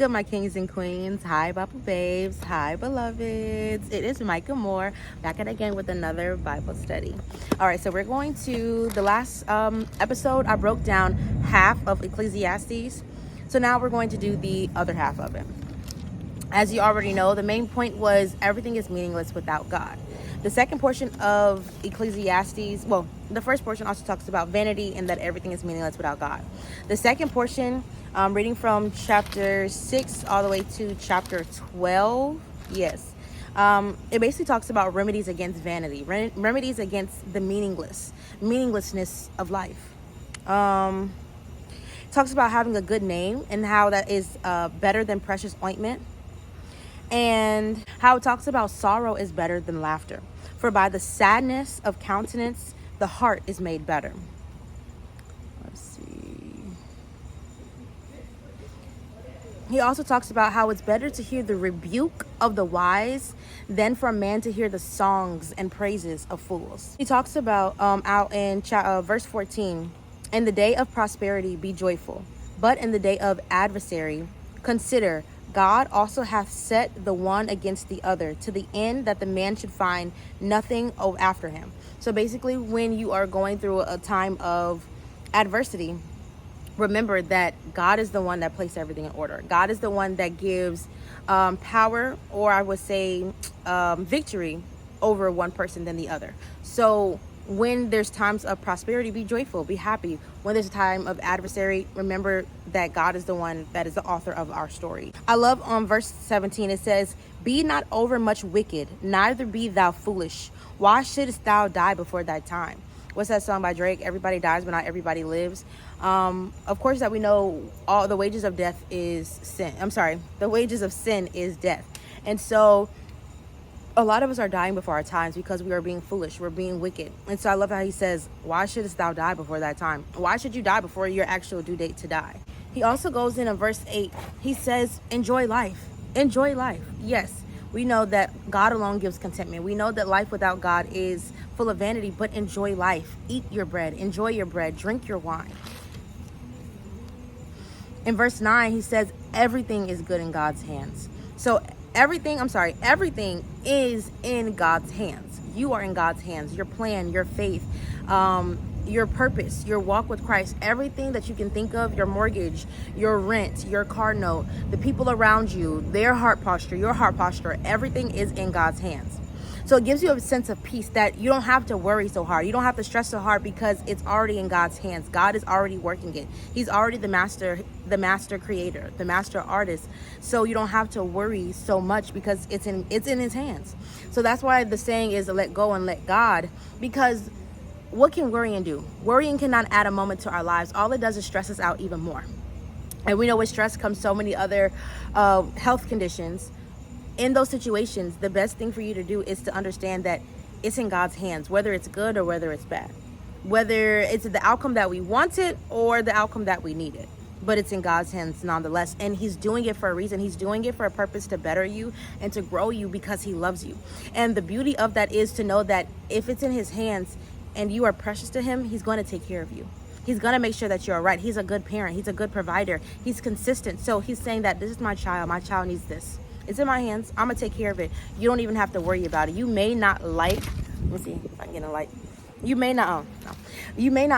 good, my kings and queens? Hi, Bible babes. Hi, beloveds. It is Micah Moore back at again with another Bible study. All right, so we're going to the last episode. I broke down half of Ecclesiastes. So now we're going to do the other half of it. As you already know, the main point was everything is meaningless without God. The second portion of Ecclesiastes, well, the first portion also talks about vanity and that everything is meaningless without God. The second portion, reading from chapter 6 all the way to chapter 12, yes. It basically talks about remedies against vanity, remedies against the meaninglessness of life. Talks about having a good name and how that is better than precious ointment. And how it talks about sorrow is better than laughter. For by the sadness of countenance, the heart is made better. Let's see. He also talks about how it's better to hear the rebuke of the wise than for a man to hear the songs and praises of fools. He talks about out in verse 14, in the day of prosperity be joyful, but in the day of adversary consider God also hath set the one against the other, to the end that the man should find nothing after him. So basically, when you are going through a time of adversity, remember that God is the one that placed everything in order. God is the one that gives power, or I would say victory over one person than the other. So when there's times of prosperity, be joyful, be happy. When there's a time of adversary, remember that God is the one that is the author of our story. I love on verse 17, it says, be not overmuch wicked, neither be thou foolish. Why shouldest thou die before thy time? What's that song by Drake? Everybody dies, but not everybody lives. Of course that we know all the wages of death is sin. The wages of sin is death. And so a lot of us are dying before our times because we are being foolish. We're being wicked. And so I love how he says, why shouldest thou die before that time? Why should you die before your actual due date to die? He also goes in verse 8. He says, enjoy life. Enjoy life. Yes, we know that God alone gives contentment. We know that life without God is full of vanity, but enjoy life. Eat your bread. Enjoy your bread. Drink your wine. In verse 9, he says, everything is good in God's hands. So everything is in God's hands. You are in God's hands. Your plan, your faith, your purpose, your walk with Christ, everything that you can think of, your mortgage, your rent, your car note, the people around you, their heart posture, your heart posture, everything is in God's hands. So it gives you a sense of peace that you don't have to worry so hard. You don't have to stress so hard because it's already in God's hands. God is already working it. He's already the master creator, the master artist. So you don't have to worry so much because it's in his hands. So that's why the saying is let go and let God, because what can worrying do? Worrying cannot add a moment to our lives. All it does is stress us out even more. And we know with stress comes so many other health conditions. In those situations, the best thing for you to do is to understand that it's in God's hands, whether it's good or whether it's bad, whether it's the outcome that we wanted or the outcome that we needed, but it's in God's hands nonetheless. And he's doing it for a reason. He's doing it for a purpose to better you and to grow you because he loves you. And the beauty of that is to know that if it's in his hands and you are precious to him, he's going to take care of you. He's going to make sure that you're all right. He's a good parent. He's a good provider. He's consistent. So he's saying that this is my child. My child needs this. It's in my hands. I'm going to take care of it. You don't even have to worry about it. You may not like, let me see if I can get a light. You may not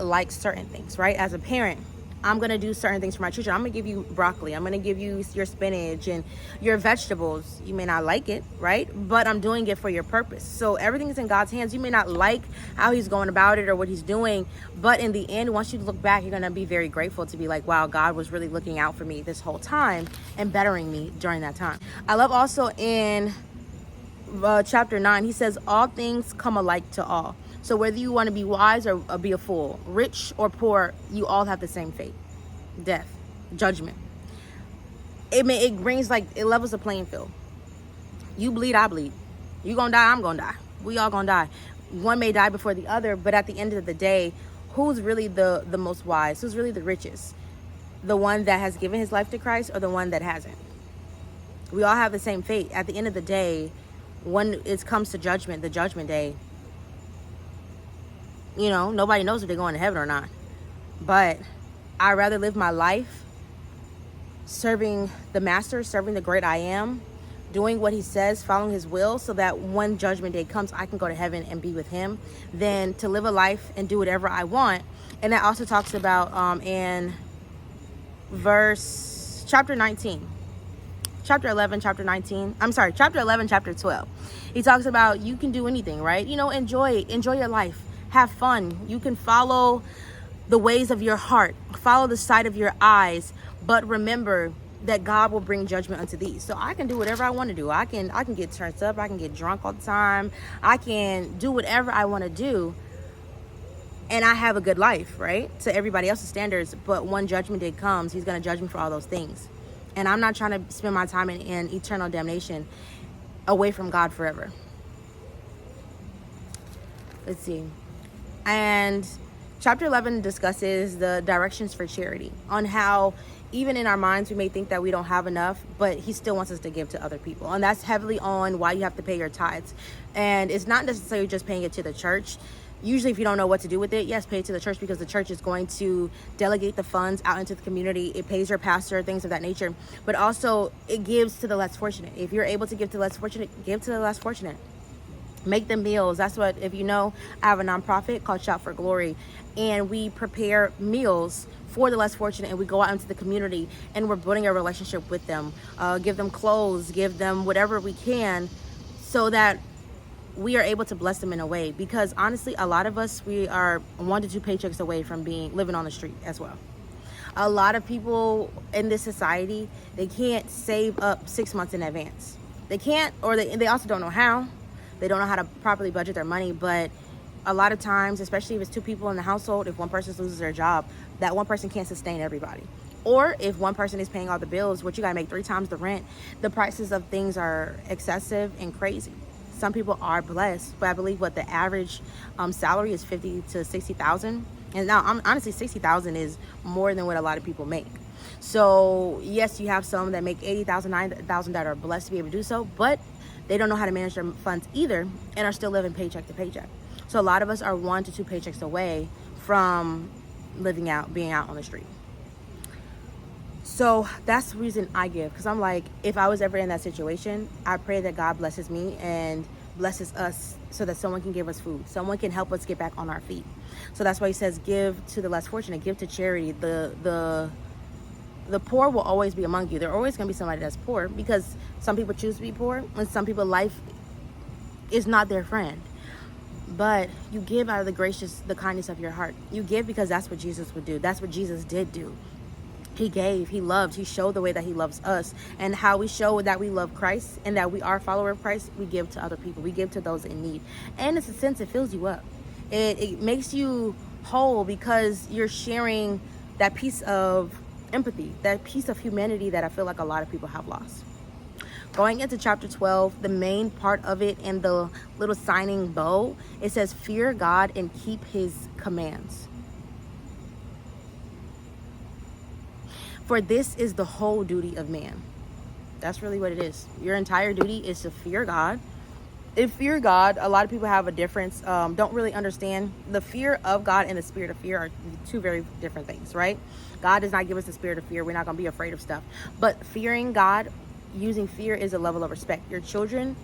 like certain things, right? As a parent, I'm going to do certain things for my children. I'm going to give you broccoli. I'm going to give you your spinach and your vegetables. You may not like it, right? But I'm doing it for your purpose. So everything is in God's hands. You may not like how he's going about it or what he's doing. But in the end, once you look back, you're going to be very grateful to be like, wow, God was really looking out for me this whole time and bettering me during that time. I love also in chapter 9, he says, all things come alike to all. So whether you want to be wise or be a fool, rich or poor, you all have the same fate: death, judgment. It levels the playing field. You bleed, I bleed. You gonna die, I'm gonna die. We all gonna die. One may die before the other, but at the end of the day, who's really the most wise? Who's really the richest? The one that has given his life to Christ or the one that hasn't? We all have the same fate. At the end of the day, when it comes to judgment, the judgment day, nobody knows if they're going to heaven or not. But I'd rather live my life serving the master, serving the great I am, doing what he says, following his will, so that when judgment day comes, I can go to heaven and be with him, than to live a life and do whatever I want. And that also talks about in chapter 11, chapter 12. He talks about you can do anything, right? Enjoy your life. Have fun. You can follow the ways of your heart, follow the sight of your eyes, but remember that God will bring judgment unto these. So I can do whatever I want to do. I can get turned up. I can get drunk all the time. I can do whatever I want to do. And I have a good life, right? To everybody else's standards. But when judgment day comes, he's going to judge me for all those things. And I'm not trying to spend my time in eternal damnation away from God forever. Let's see. And chapter 11 discusses the directions for charity, on how even in our minds we may think that we don't have enough, but he still wants us to give to other people. And that's heavily on why you have to pay your tithes. And it's not necessarily just paying it to the church. Usually if you don't know what to do with it, yes, pay it to the church, because the church is going to delegate the funds out into the community. It pays your pastor, things of that nature. But also it gives to the less fortunate. If you're able to give to the less fortunate, give to the less fortunate. Make them meals. That's what, if you know, I have a nonprofit called Shout for Glory, and we prepare meals for the less fortunate, and we go out into the community and we're building a relationship with them, give them clothes, give them whatever we can, so that we are able to bless them in a way. Because honestly, a lot of us, we are 1 to 2 paychecks away from living on the street as well. A lot of people in this society, they can't save up 6 months in advance. They can't, or they also don't know how. They don't know how to properly budget their money. But a lot of times, especially if it's 2 people in the household, if one person loses their job, that one person can't sustain everybody. Or if one person is paying all the bills, which you gotta make 3 times the rent, the prices of things are excessive and crazy. Some people are blessed, but I believe what the average salary is $50,000 to $60,000. And now, honestly, $60,000 is more than what a lot of people make. So yes, you have some that make $80,000, $90,000 that are blessed to be able to do so, but they don't know how to manage their funds either, and are still living paycheck to paycheck. So a lot of us are 1 to 2 paychecks away from being out on the street. So that's the reason I give, because I'm like, if I was ever in that situation, I pray that God blesses me and blesses us, so that someone can give us food, someone can help us get back on our feet. So that's why he says, give to the less fortunate, give to charity. The poor will always be among you. There always going to be somebody that's poor, because some people choose to be poor, and some people, life is not their friend. But you give out of the kindness of your heart. You give because that's what Jesus would do. That's what Jesus did do. He gave, he loved, he showed the way that he loves us, and how we show that we love Christ and that we are a follower of Christ. We give to other people. We give to those in need. And it's a sense, it fills you up. It makes you whole, because you're sharing that piece of empathy, that piece of humanity that I feel like a lot of people have lost. Going into chapter 12, the main part of it, and the little signing bow, it says, fear God and keep his commands. For this is the whole duty of man. That's really what it is. Your entire duty is to fear God. If fear God, a lot of people have a difference, don't really understand. The fear of God and the spirit of fear are 2 very different things, right? God does not give us the spirit of fear. We're not going to be afraid of stuff. But fearing God, using fear, is a level of respect. Your children,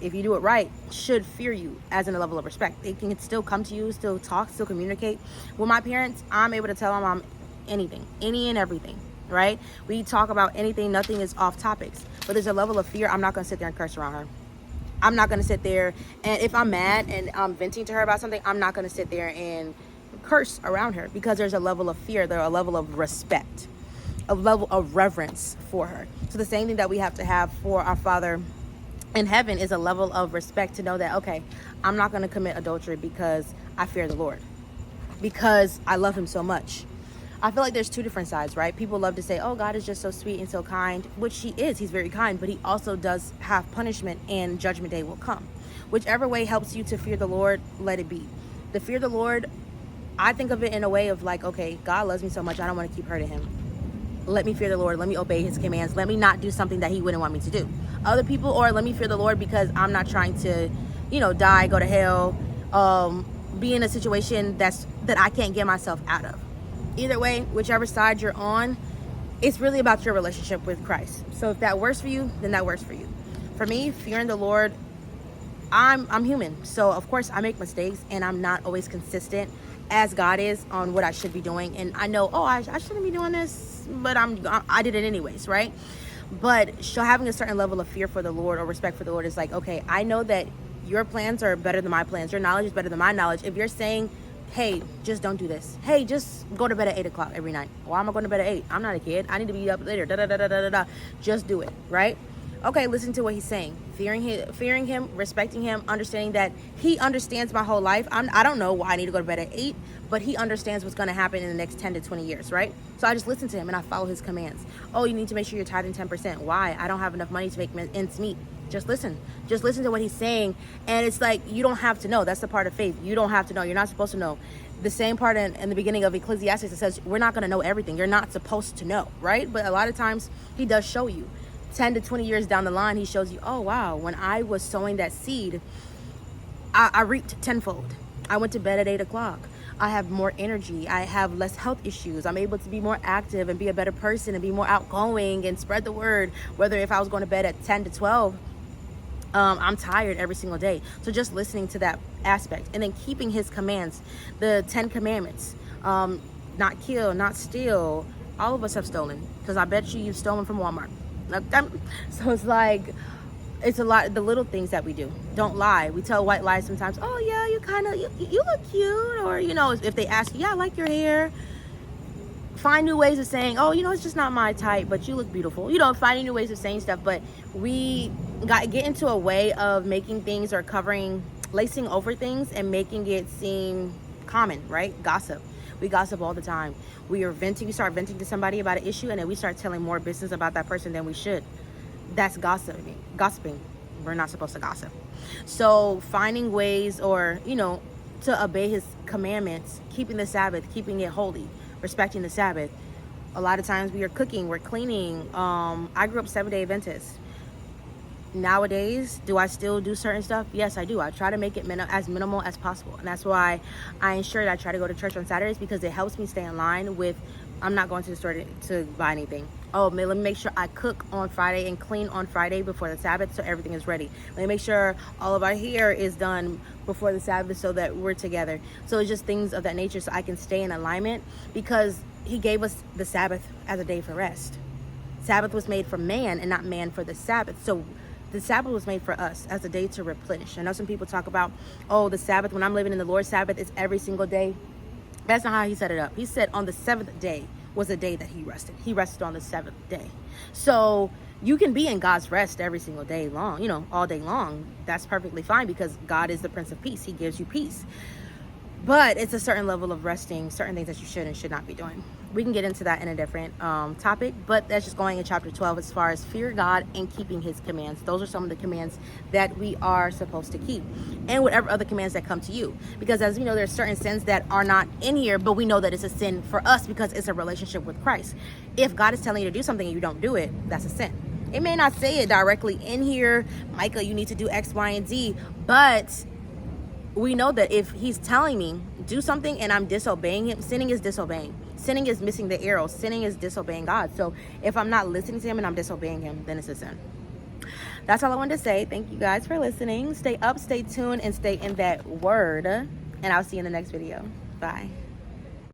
if you do it right, should fear you as in a level of respect. They can still come to you, still talk, still communicate. With my parents, I'm able to tell them anything, any and everything. Right? We talk about anything, nothing is off topics. But there's a level of fear. I'm not going to sit there and curse around her. I'm not going to sit there, and if I'm mad and I'm venting to her about something, I'm not going to sit there and curse around her, because there's a level of fear, there's a level of respect, a level of reverence for her. So the same thing that we have to have for our Father in heaven is a level of respect, to know that, okay, I'm not going to commit adultery because I fear the Lord, because I love him so much. I feel like there's 2 different sides, right? People love to say, oh, God is just so sweet and so kind, which he is. He's very kind, but he also does have punishment, and judgment day will come. Whichever way helps you to fear the Lord, let it be. The fear of the Lord, I think of it in a way of like, okay, God loves me so much, I don't want to keep hurting him. Let me fear the Lord. Let me obey his commands. Let me not do something that he wouldn't want me to do. Other people, or let me fear the Lord because I'm not trying to, die, go to hell, be in a situation that I can't get myself out of. Either way, whichever side you're on, it's really about your relationship with Christ. So if that works for you, then that works for you. For me, fearing the Lord, I'm human. So of course I make mistakes, and I'm not always consistent as God is on what I should be doing. And I know, oh, I shouldn't be doing this, but I did it anyways, right? But having a certain level of fear for the Lord or respect for the Lord is like, okay, I know that your plans are better than my plans. Your knowledge is better than my knowledge. If you're saying, hey, just don't do this. Hey, just go to bed at 8 o'clock every night. Why am I going to bed at 8? I'm not a kid. I need to be up later. Da, da, da, da, da, da. Just do it, right? Okay, listen to what he's saying. Fearing him, respecting him, understanding that he understands my whole life. I don't know why I need to go to bed at 8, but he understands what's going to happen in the next 10 to 20 years, right? So I just listen to him and I follow his commands. Oh, you need to make sure you're tithing 10%. Why? I don't have enough money to make ends meet. Just listen to what he's saying. And it's like, you don't have to know. That's the part of faith. You don't have to know. You're not supposed to know. The same part in the beginning of Ecclesiastes, it says we're not going to know everything. You're not supposed to know, right? But a lot of times he does show you. 10 to 20 years down the line, he shows you, oh wow, when I was sowing that seed, I reaped tenfold. I went to bed at 8 o'clock. I have more energy. I have less health issues. I'm able to be more active and be a better person and be more outgoing and spread the word. Whether if I was going to bed at 10 to 12, I'm tired every single day. So just listening to that aspect, and then keeping his commands, the 10 commandments, not kill, not steal. All of us have stolen, because I bet you've stolen from Walmart. So it's like, it's a lot, the little things that we do. Don't lie. We tell white lies sometimes. Oh yeah, you look cute. Or, if they ask you, yeah, I like your hair. Find new ways of saying, oh, it's just not my type, but you look beautiful. Finding new ways of saying stuff. But we get into a way of making things, or lacing over things and making it seem common, right? Gossip. We gossip all the time. We start venting to somebody about an issue, and then we start telling more business about that person than we should. That's gossiping. We're not supposed to gossip. So finding ways, or, to obey his commandments, keeping the Sabbath, keeping it holy, respecting the Sabbath. A lot of times we are cooking, we're cleaning. I grew up 7-day Adventist. Nowadays, do I still do certain stuff? Yes, I do. I try to make it as minimal as possible. And that's why I ensure that I try to go to church on Saturdays, because it helps me stay in line with, I'm not going to the store to buy anything. Oh, let me make sure I cook on Friday and clean on Friday before the Sabbath, so everything is ready. Let me make sure all of our hair is done before the Sabbath so that we're together. So it's just things of that nature, so I can stay in alignment, because he gave us the Sabbath as a day for rest. Sabbath was made for man and not man for the Sabbath. So the Sabbath was made for us as a day to replenish. I know some people talk about, oh, the Sabbath, when I'm living in the Lord's Sabbath, it's every single day. That's not how he set it up. He said on the 7th day was the day that he rested. He rested on the 7th day. So you can be in God's rest every single day long, all day long. That's perfectly fine, because God is the Prince of Peace. He gives you peace. But it's a certain level of resting, certain things that you should and should not be doing. We can get into that in a different topic, but that's just going in chapter 12 as far as fear God and keeping his commands. Those are some of the commands that we are supposed to keep, and whatever other commands that come to you. Because as you know, there's certain sins that are not in here, but we know that it's a sin for us because it's a relationship with Christ. If God is telling you to do something and you don't do it, that's a sin. It may not say it directly in here, Micah, you need to do X, Y, and Z, but we know that if he's telling me do something and I'm disobeying him, sinning is disobeying. Sinning is missing the arrow. Sinning is disobeying God. So if I'm not listening to him and I'm disobeying him, then it's a sin. That's all I wanted to say. Thank you guys for listening. Stay up, stay tuned, and stay in that word. And I'll see you in the next video. Bye.